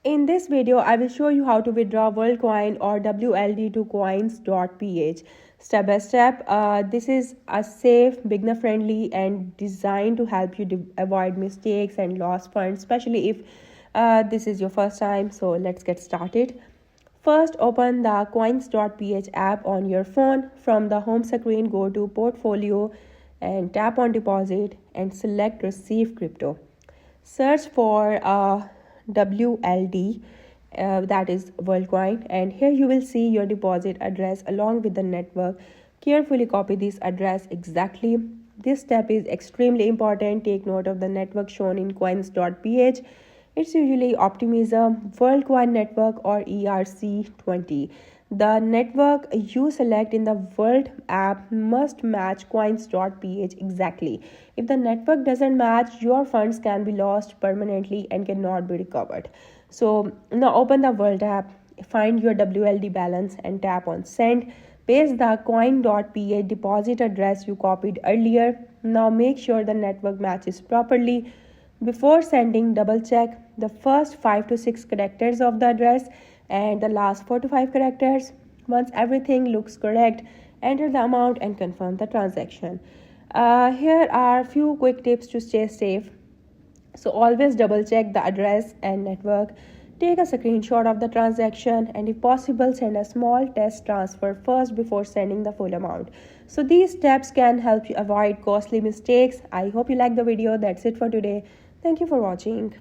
In this video, I will show you how to withdraw Worldcoin or WLD to Coins.ph. Step by step, this is a safe, beginner-friendly and designed to help you avoid mistakes and lost funds, especially if this is your first time. So let's get started. First, open the Coins.ph app on your phone. From the home screen, go to Portfolio and tap on Deposit and select Receive Crypto. Search for WLD, that is Worldcoin, and here you will see your deposit address along with the network. Carefully copy this address exactly. This step is extremely important. Take note of the network shown in Coins.ph. It's usually Optimism, Worldcoin Network, or ERC20. The network you select in the World app must match Coins.ph exactly. If the network doesn't match, your funds can be lost permanently and cannot be recovered. So now open the World app, find your WLD balance and tap on Send. Paste the Coin.ph deposit address you copied earlier. Now make sure the network matches properly. Before sending, double check the first 5 to 6 characters of the address and the last 4 to 5 characters. Once everything looks correct, enter the amount and confirm the transaction. Here are a few quick tips to stay safe. So always double check the address and network. Take a screenshot of the transaction and if possible send a small test transfer first before sending the full amount. So these steps can help you avoid costly mistakes. I hope you like the video. That's it for today. Thank you for watching.